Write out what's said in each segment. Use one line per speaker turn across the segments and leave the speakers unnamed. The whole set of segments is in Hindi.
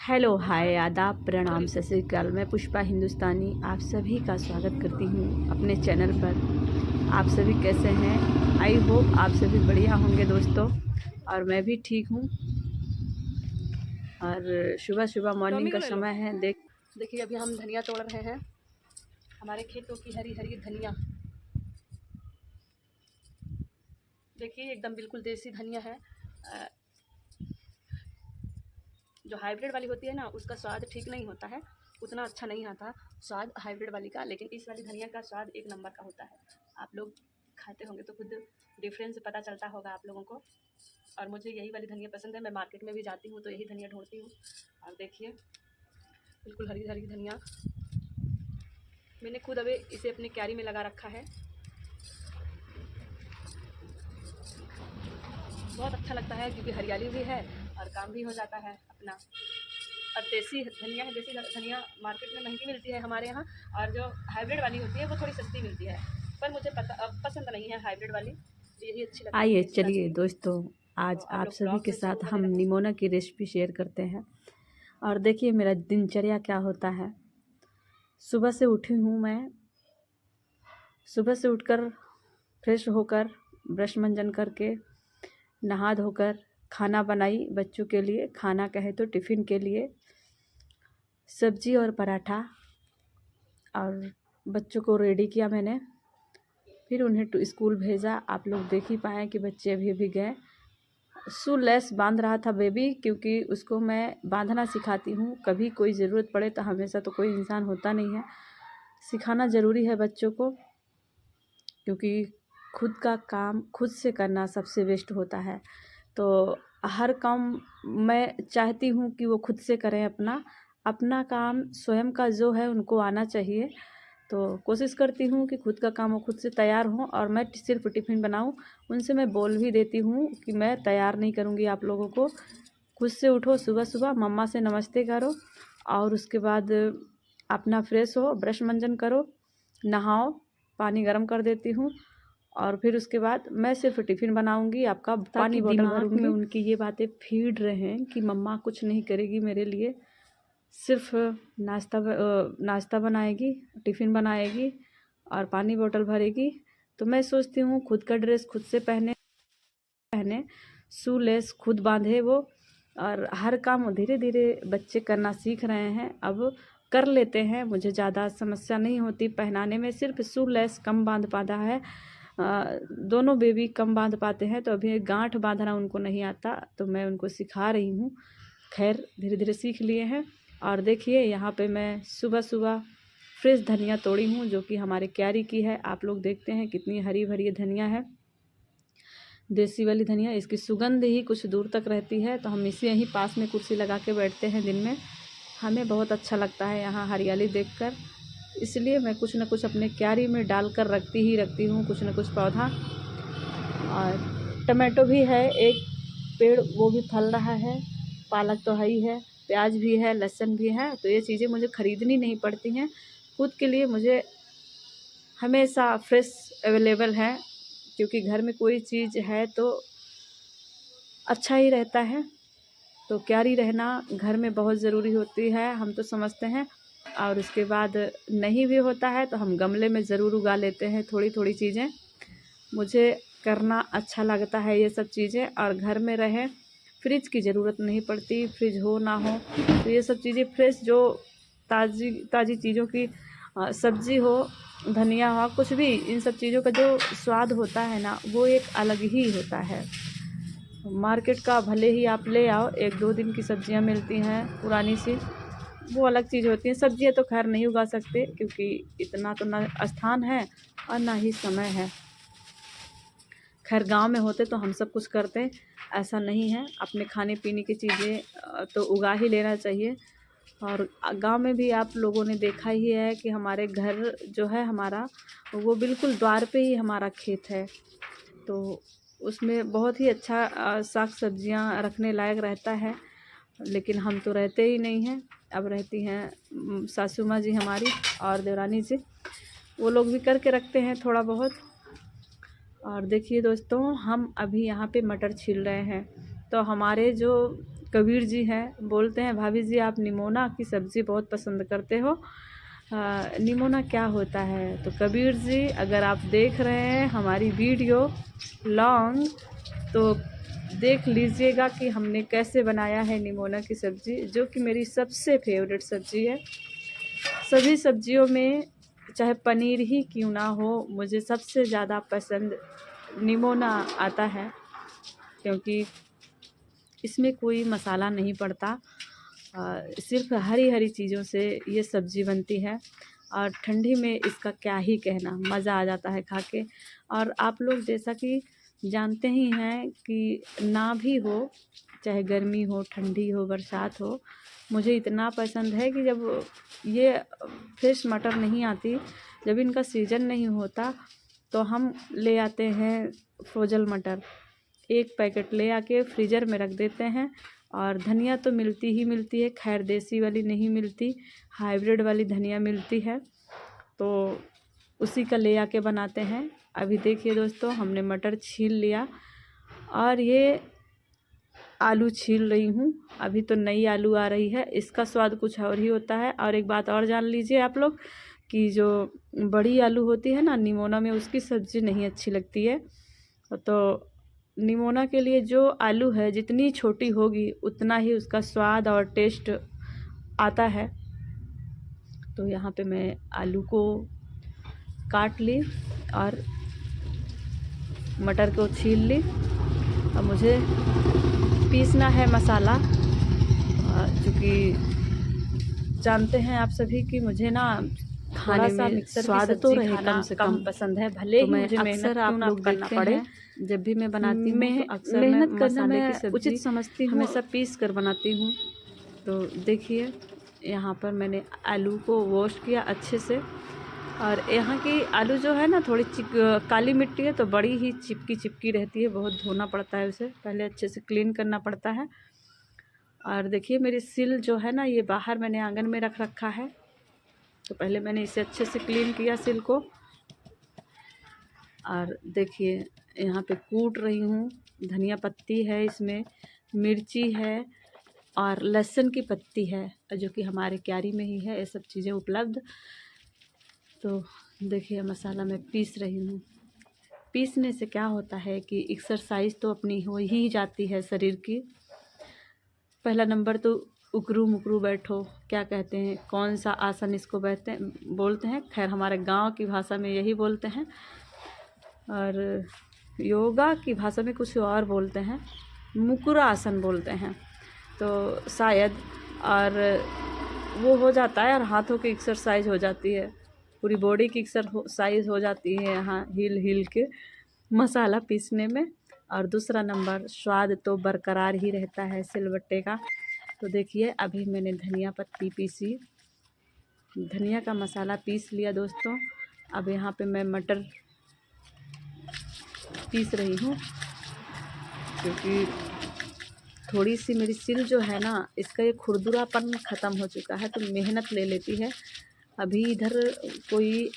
हेलो, हाय, आदाब, प्रणाम, सत श्री अकाल। मैं पुष्पा हिंदुस्तानी आप सभी का स्वागत करती हूँ अपने चैनल पर। आप सभी कैसे हैं? आई होप आप सभी बढ़िया होंगे दोस्तों, और मैं भी ठीक हूँ। और सुबह सुबह मॉर्निंग का समय है। देखिए अभी हम धनिया तोड़ रहे हैं, हमारे खेतों की हरी हरी धनिया। देखिए एकदम बिल्कुल देसी धनिया है। जो हाइब्रिड वाली होती है ना, उसका स्वाद ठीक नहीं होता है, उतना अच्छा नहीं आता स्वाद हाइब्रिड वाली का। लेकिन इस वाली धनिया का स्वाद एक नंबर का होता है। आप लोग खाते होंगे तो खुद डिफरेंस पता चलता होगा आप लोगों को। और मुझे यही वाली धनिया पसंद है। मैं मार्केट में भी जाती हूँ तो यही धनिया ढूंढती हूँ। और देखिए बिल्कुल हरी हरी धनिया, मैंने खुद अभी इसे अपनी क्यारी में लगा रखा है। बहुत अच्छा लगता है क्योंकि हरियाली भी है और काम भी हो जाता है अपना। और देसी धनिया है, देसी धनिया मार्केट में महंगी मिलती है हमारे यहाँ, और जो हाइब्रिड वाली होती है वो थोड़ी सस्ती मिलती है। पर मुझे पसंद नहीं है हाइब्रिड वाली, यही अच्छी लगती है। आइए चलिए दोस्तों, आज
तो
आप सभी के साथ हम निमोना की रेसिपी शेयर करते हैं। और देखिए मेरा दिनचर्या क्या होता है। सुबह से उठी हूँ मैं, सुबह से उठकर फ्रेश होकर ब्रश मंजन करके नहा धोकर खाना बनाई बच्चों के लिए। खाना कहे तो टिफ़िन के लिए सब्जी और पराठा, और बच्चों को रेडी किया मैंने। फिर उन्हें स्कूल भेजा। आप लोग देख ही पाए कि बच्चे अभी अभी गए। शू लेस बांध रहा था बेबी, क्योंकि उसको मैं बांधना सिखाती हूँ। कभी कोई ज़रूरत पड़े तो, हमेशा तो कोई इंसान होता नहीं है, सिखाना ज़रूरी है बच्चों को, क्योंकि खुद का काम खुद से करना सबसे बेस्ट होता है। तो हर काम मैं चाहती हूँ कि वो खुद से करें। अपना काम स्वयं का जो है उनको आना चाहिए। तो कोशिश करती हूँ कि खुद का काम वो खुद से तैयार हों, और मैं सिर्फ टिफ़िन बनाऊँ। उनसे मैं बोल भी देती हूँ कि मैं तैयार नहीं करूँगी आप लोगों को। खुद से उठो, सुबह सुबह मम्मा से नमस्ते करो, और उसके बाद अपना फ्रेश हो, ब्रश मंजन करो, नहाओ, पानी गर्म कर देती हूँ। और फिर उसके बाद मैं सिर्फ टिफ़िन बनाऊंगी, आपका पानी बोतल भरूंगी। में उनकी ये बातें फीड रहे हैं कि मम्मा कुछ नहीं करेगी मेरे लिए, सिर्फ नाश्ता बनाएगी, टिफ़िन बनाएगी और पानी बोतल भरेगी। तो मैं सोचती हूँ खुद का ड्रेस खुद से पहने, शू लेस खुद बांधे वो। और हर काम धीरे धीरे बच्चे करना सीख रहे हैं, अब कर लेते हैं। मुझे ज़्यादा समस्या नहीं होती पहनाने में, सिर्फ शू लेस कम बांध पाता है। दोनों बेबी कम बांध पाते हैं, तो अभी गांठ बांधना उनको नहीं आता, तो मैं उनको सिखा रही हूँ। खैर धीरे धीरे सीख लिए हैं। और देखिए यहाँ पे मैं सुबह सुबह फ्रेश धनिया तोड़ी हूँ, जो कि हमारे क्यारी की है। आप लोग देखते हैं कितनी हरी भरी धनिया है, देसी वाली धनिया। इसकी सुगंध ही कुछ दूर तक रहती है। तो हम इसे यहीं पास में कुर्सी लगा के बैठते हैं दिन में। हमें बहुत अच्छा लगता है यहाँ हरियाली देखकर, इसलिए मैं कुछ न कुछ अपने क्यारी में डालकर रखती हूँ, कुछ न कुछ पौधा। और टमाटो भी है एक पेड़, वो भी फल रहा है। पालक तो है ही है, प्याज भी है, लहसुन भी है। तो ये चीज़ें मुझे ख़रीदनी नहीं पड़ती हैं, खुद के लिए मुझे हमेशा फ्रेश अवेलेबल है, क्योंकि घर में कोई चीज़ है तो अच्छा ही रहता है। तो क्यारी रहना घर में बहुत ज़रूरी होती है, हम तो समझते हैं। और उसके बाद नहीं भी होता है तो हम गमले में ज़रूर उगा लेते हैं थोड़ी थोड़ी चीज़ें। मुझे करना अच्छा लगता है ये सब चीज़ें। और घर में रहे, फ्रिज की ज़रूरत नहीं पड़ती, फ्रिज हो ना हो तो ये सब चीज़ें फ्रेश, जो ताज़ी ताज़ी चीज़ों की सब्ज़ी हो, धनिया हो, कुछ भी, इन सब चीज़ों का जो स्वाद होता है ना, वो एक अलग ही होता है। मार्केट का भले ही आप ले आओ, 1-2 दिन की सब्जियां मिलती हैं पुरानी सी, वो अलग चीज़ होती है। सब्जियां तो खैर नहीं उगा सकते, क्योंकि इतना तो ना स्थान है और ना ही समय है। खैर गांव में होते तो हम सब कुछ करते, ऐसा नहीं है। अपने खाने पीने की चीज़ें तो उगा ही लेना चाहिए। और गांव में भी आप लोगों ने देखा ही है कि हमारे घर जो है हमारा, वो बिल्कुल द्वार पे ही हमारा खेत है। तो उसमें बहुत ही अच्छा साग सब्जियां रखने लायक रहता है। लेकिन हम तो रहते ही नहीं हैं। अब रहती हैं सासू माँ जी हमारी और देवरानी जी, वो लोग भी करके रखते हैं थोड़ा बहुत। और देखिए दोस्तों, हम अभी यहाँ पे मटर छील रहे हैं। तो हमारे जो कबीर जी हैं, बोलते हैं भाभी जी आप निमोना की सब्ज़ी बहुत पसंद करते हो, निमोना क्या होता है। तो कबीर जी अगर आप देख रहे हैं हमारी वीडियो लॉन्ग तो देख लीजिएगा कि हमने कैसे बनाया है निमोना की सब्ज़ी, जो कि मेरी सबसे फेवरेट सब्ज़ी है। सभी सब्जियों में चाहे पनीर ही क्यों ना हो, मुझे सबसे ज़्यादा पसंद निमोना आता है, क्योंकि इसमें कोई मसाला नहीं पड़ता, सिर्फ हरी हरी चीज़ों से ये सब्ज़ी बनती है। और ठंडी में इसका क्या ही कहना, मज़ा आ जाता है खा के। और आप लोग जैसा कि जानते ही हैं कि ना भी हो, चाहे गर्मी हो, ठंडी हो, बरसात हो, मुझे इतना पसंद है कि जब ये फ्रेश मटर नहीं आती, जब इनका सीज़न नहीं होता, तो हम ले आते हैं फ्रोजन मटर, एक पैकेट ले आके फ्रीज़र में रख देते हैं। और धनिया तो मिलती ही मिलती है, खैर देसी वाली नहीं मिलती, हाइब्रिड वाली धनिया मिलती है, तो उसी का ले आके बनाते हैं। अभी देखिए दोस्तों, हमने मटर छील लिया और ये आलू छील रही हूँ। अभी तो नई आलू आ रही है, इसका स्वाद कुछ और ही होता है। और एक बात और जान लीजिए आप लोग कि जो बड़ी आलू होती है ना निमोना में, उसकी सब्ज़ी नहीं अच्छी लगती है। तो निमोना के लिए जो आलू है जितनी छोटी होगी उतना ही उसका स्वाद और टेस्ट आता है। तो यहाँ पे मैं आलू को काट ली और मटर को छील ली। अब मुझे पीसना है मसाला, क्योंकि जानते हैं आप सभी कि मुझे ना खाने में स्वाद तो रहे कम से कम पसंद है, भले ही मुझे अक्सर आप लोग करना पड़े। जब भी मैं बनाती हूँ तो अक्सर मेहनत करना मैं उचित समझती हूँ, हमेशा पीस कर बनाती हूँ। तो देखिए यहाँ पर मैंने आलू को वॉश किया अच्छे से। और यहाँ की आलू जो है ना थोड़ी काली मिट्टी है, तो बड़ी ही चिपकी रहती है, बहुत धोना पड़ता है उसे, पहले अच्छे से क्लीन करना पड़ता है। और देखिए मेरी सिल जो है ना, ये बाहर मैंने आंगन में रख रखा है, तो पहले मैंने इसे अच्छे से क्लीन किया सिल को। और देखिए यहाँ पे कूट रही हूँ, धनिया पत्ती है, इसमें मिर्ची है और लहसुन की पत्ती है, जो कि हमारे क्यारी में ही है ये सब चीज़ें उपलब्ध। तो देखिए मसाला मैं पीस रही हूँ। पीसने से क्या होता है कि एक्सरसाइज तो अपनी हो ही जाती है शरीर की। पहला नंबर तो उकरू मुकरू बैठो, क्या कहते हैं, कौन सा आसन इसको बोलते हैं, खैर हमारे गांव की भाषा में यही बोलते हैं, और योगा की भाषा में कुछ और बोलते हैं, मुकुरा आसन बोलते हैं तो शायद। और वो हो जाता है और हाथों की एक्सरसाइज हो जाती है, पूरी बॉडी की एक्सरसाइज हो जाती है यहाँ हिल के मसाला पीसने में। और दूसरा नंबर स्वाद तो बरकरार ही रहता है सिलबट्टे का। तो देखिए अभी मैंने धनिया पत्ती पीसी, धनिया का मसाला पीस लिया दोस्तों। अब यहाँ पे मैं मटर पीस रही हूँ, क्योंकि थोड़ी सी मेरी सिल जो है ना, इसका ये खुरदुरापन ख़त्म हो चुका है, तो मेहनत ले लेती है। अभी इधर कोई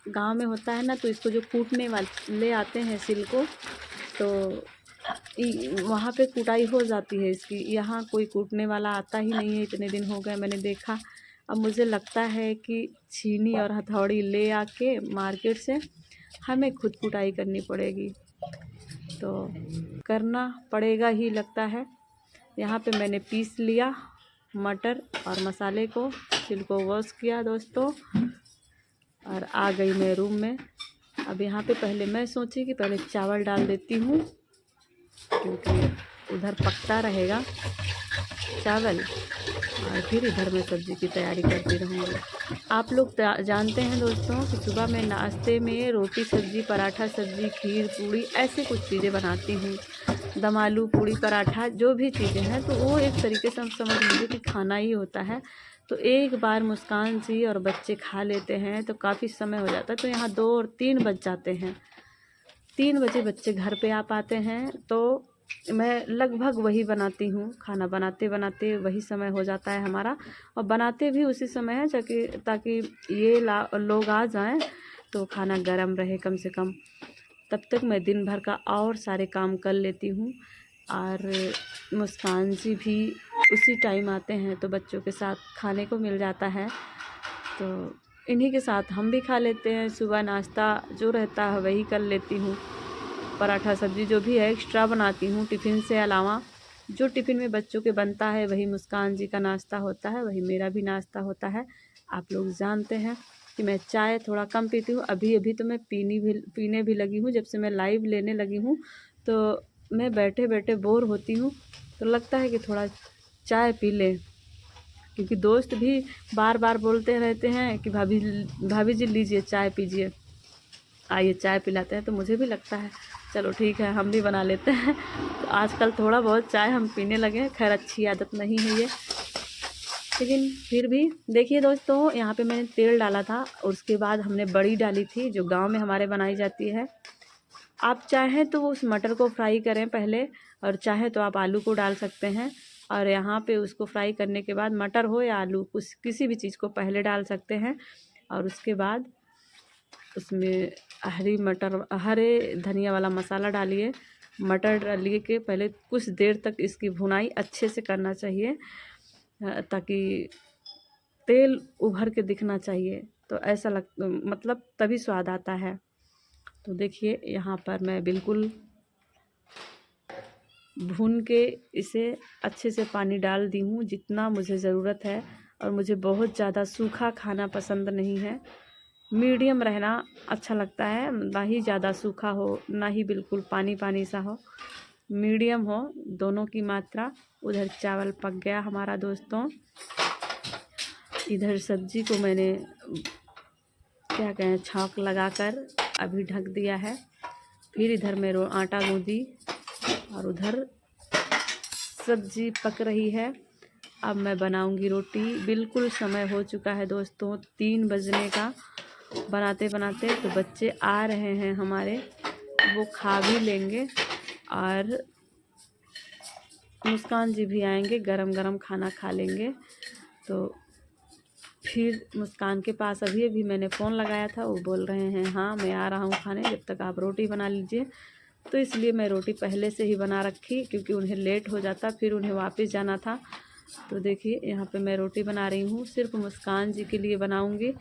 गांव में होता है ना, तो इसको जो कूटने वाले ले आते हैं सिल को, तो वहाँ पे कुटाई हो जाती है इसकी। यहाँ कोई कूटने वाला आता ही नहीं है, इतने दिन हो गए मैंने देखा। अब मुझे लगता है कि छीनी और हथौड़ी ले आके मार्केट से हमें खुद कुटाई करनी पड़ेगी, तो करना पड़ेगा ही लगता है। यहाँ पे मैंने पीस लिया मटर और मसाले को, सिल को वॉश किया दोस्तों, और आ गई मैं रूम में। अब यहाँ पे पहले मैं सोची कि पहले चावल डाल देती हूँ, क्योंकि उधर पकता रहेगा चावल, और फिर इधर मैं सब्ज़ी की तैयारी करती रहूँगी। आप लोग जानते हैं दोस्तों कि सुबह मैं नाश्ते में रोटी सब्ज़ी, पराठा सब्ज़ी, खीर पूड़ी ऐसे कुछ चीज़ें बनाती हूँ, दम आलू पूड़ी पराठा जो भी चीज़ें हैं, तो वो एक तरीके से हम समझ लीजिए कि खाना ही होता है। तो एक बार मुस्कान जी और बच्चे खा लेते हैं तो काफ़ी समय हो जाता है, तो यहाँ 2 और 3 बज जाते हैं। 3 बजे बच्चे घर पे आ पाते हैं, तो मैं लगभग वही बनाती हूँ, खाना बनाते बनाते वही समय हो जाता है हमारा, और बनाते भी उसी समय है ताकि ये लोग आ जाएं तो खाना गर्म रहे कम से कम। तब तक मैं दिन भर का और सारे काम कर लेती हूँ। और मुस्कान जी भी उसी टाइम आते हैं तो बच्चों के साथ खाने को मिल जाता है। तो इन्हीं के साथ हम भी खा लेते हैं। सुबह नाश्ता जो रहता है वही कर लेती हूँ। पराठा सब्ज़ी जो भी है एक्स्ट्रा बनाती हूँ टिफ़िन से अलावा। जो टिफ़िन में बच्चों के बनता है वही मुस्कान जी का नाश्ता होता है, वही मेरा भी नाश्ता होता है। आप लोग जानते हैं कि मैं चाय थोड़ा कम पीती हूँ। अभी अभी तो मैं पीने भी लगी हूँ। जब से मैं लाइव लेने लगी हूँ तो मैं बैठे बैठे बोर होती हूँ तो लगता है कि थोड़ा चाय पी लें, क्योंकि दोस्त भी बार बार बोलते रहते हैं कि भाभी जी लीजिए चाय पीजिए, आइए चाय पिलाते हैं। तो मुझे भी लगता है चलो ठीक है हम भी बना लेते हैं। तो आजकल थोड़ा बहुत चाय हम पीने लगे हैं। खैर अच्छी आदत नहीं है ये, लेकिन फिर भी देखिए दोस्तों, यहाँ पे मैंने तेल डाला था और उसके बाद हमने बड़ी डाली थी जो गांव में हमारे बनाई जाती है। आप चाहें तो उस मटर को फ्राई करें पहले, और चाहे तो आप आलू को डाल सकते हैं। और यहाँ पे उसको फ्राई करने के बाद मटर हो या आलू कुछ किसी भी चीज़ को पहले डाल सकते हैं। और उसके बाद उसमें हरे धनिया वाला मसाला डालिए, मटर डालिए के पहले कुछ देर तक इसकी भुनाई अच्छे से करना चाहिए ताकि तेल उभर के दिखना चाहिए। तो ऐसा मतलब तभी स्वाद आता है। तो देखिए यहाँ पर मैं बिल्कुल भून के इसे अच्छे से पानी डाल दी हूँ जितना मुझे ज़रूरत है। और मुझे बहुत ज़्यादा सूखा खाना पसंद नहीं है, मीडियम रहना अच्छा लगता है। ना ही ज़्यादा सूखा हो ना ही बिल्कुल पानी पानी सा हो, मीडियम हो दोनों की मात्रा। उधर चावल पक गया हमारा दोस्तों। इधर सब्जी को मैंने क्या कहें छौंक लगाकर अभी ढक दिया है। फिर इधर मैं आटा गूँदी और उधर सब्जी पक रही है। अब मैं बनाऊंगी रोटी। बिल्कुल समय हो चुका है दोस्तों 3 बजने का। बनाते बनाते तो बच्चे आ रहे हैं हमारे, वो खा भी लेंगे और मुस्कान जी भी आएंगे, गरम गरम खाना खा लेंगे। तो फिर मुस्कान के पास अभी अभी मैंने फ़ोन लगाया था, वो बोल रहे हैं हाँ मैं आ रहा हूँ खाने, जब तक आप रोटी बना लीजिए। तो इसलिए मैं रोटी पहले से ही बना रखी क्योंकि उन्हें लेट हो जाता, फिर उन्हें वापस जाना था। तो देखिए यहाँ पे मैं रोटी बना रही हूँ, सिर्फ मुस्कान जी के लिए बनाऊँगी।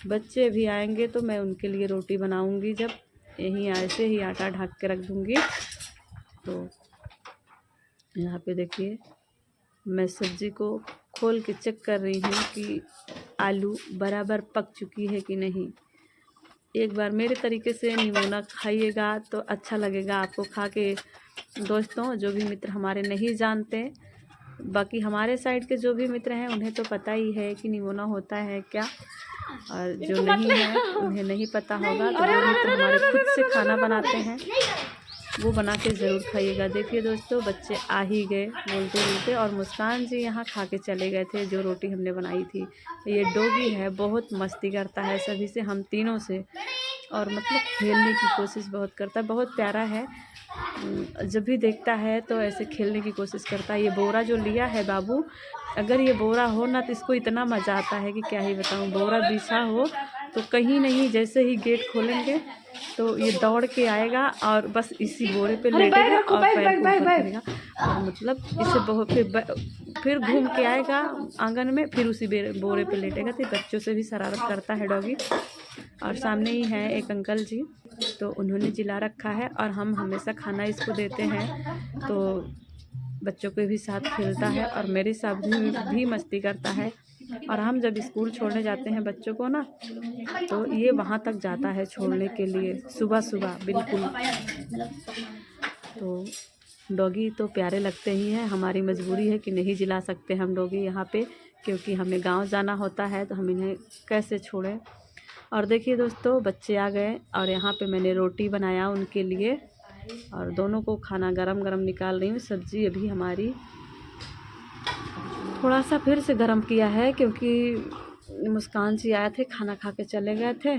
बच्चे भी आएंगे तो मैं उनके लिए रोटी बनाऊँगी, जब यहीं ऐसे ही आटा ढक के रख दूँगी। तो यहाँ पे देखिए मैं सब्ज़ी को खोल के चेक कर रही हूँ कि आलू बराबर पक चुकी है कि नहीं। एक बार मेरे तरीके से निमोना खाइएगा तो अच्छा लगेगा आपको खा के दोस्तों। जो भी मित्र हमारे नहीं जानते, बाकी हमारे साइड के जो भी मित्र हैं उन्हें तो पता ही है कि निमोना होता है क्या, और जो नहीं है उन्हें नहीं पता होगा। तो जो मित्र हमारे खुद से खाना बनाते हैं वो बना के ज़रूर खाइएगा। देखिए दोस्तों बच्चे आ ही गए बोलते बोलते, और मुस्कान जी यहाँ खा के चले गए थे जो रोटी हमने बनाई थी। ये डॉगी है, बहुत मस्ती करता है सभी से, हम तीनों से, और मतलब खेलने की कोशिश बहुत करता है, बहुत प्यारा है। जब भी देखता है तो ऐसे खेलने की कोशिश करता है। ये बोरा जो लिया है बाबू, अगर ये बोरा हो ना तो इसको इतना मज़ा आता है कि क्या ही बताऊँ। बोरा बिछा हो तो कहीं नहीं, जैसे ही गेट खोलेंगे तो ये दौड़ के आएगा और बस इसी बोरे पे लेटेगा और पैर को ऊपर करेगा, और मतलब इसे बहुत फिर घूम के आएगा आंगन में, फिर उसी बोरे पे लेटेगा। तो बच्चों से भी शरारत करता है डॉगी। और सामने ही है एक अंकल जी, तो उन्होंने जिला रखा है और हम हमेशा खाना इसको देते हैं। तो बच्चों के भी साथ खेलता है और मेरे साथ भी मस्ती करता है। और हम जब स्कूल छोड़ने जाते हैं बच्चों को ना, तो ये वहाँ तक जाता है छोड़ने के लिए सुबह सुबह बिल्कुल। तो डॉगी तो प्यारे लगते ही हैं, हमारी मजबूरी है कि नहीं जिला सकते हम डॉगी यहाँ पे, क्योंकि हमें गांव जाना होता है तो हम इन्हें कैसे छोड़ें। और देखिए दोस्तों बच्चे आ गए और यहाँ पे मैंने रोटी बनाया उनके लिए, और दोनों को खाना गरम गरम निकाल रही हूँ। सब्ज़ी अभी हमारी थोड़ा सा फिर से गरम किया है क्योंकि मुस्कान जी आए थे, खाना खा के चले गए थे।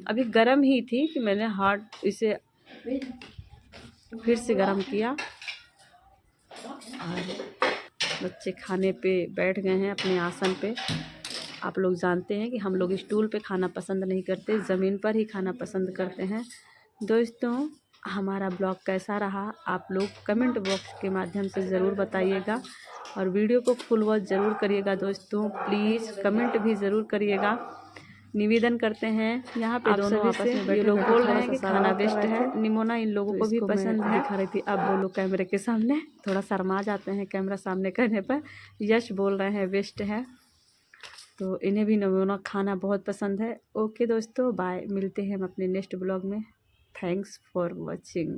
अभी गरम ही थी कि मैंने इसे फिर से गरम किया। और बच्चे खाने पे बैठ गए हैं अपने आसन पे। आप लोग जानते हैं कि हम लोग स्टूल पे खाना पसंद नहीं करते, ज़मीन पर ही खाना पसंद करते हैं। दोस्तों हमारा ब्लॉग कैसा रहा आप लोग कमेंट बॉक्स के माध्यम से ज़रूर बताइएगा, और वीडियो को फुल वॉच ज़रूर करिएगा दोस्तों। प्लीज़ कमेंट भी ज़रूर करिएगा, निवेदन करते हैं। यहाँ पे दोनों आपस में बैठे, ये लोग बोल रहे हैं कि खाना बेस्ट है। निमोना इन लोगों को भी पसंद है, दिखा रही थी। अब वो लोग कैमरे के सामने थोड़ा शर्मा जाते हैं कैमरा सामने करने पर। यश बोल रहे हैं बेस्ट है, तो इन्हें भी निमोना खाना बहुत पसंद है। ओके दोस्तों, बाय, मिलते हैं हम अपने नेक्स्ट ब्लॉग में। Thanks for watching.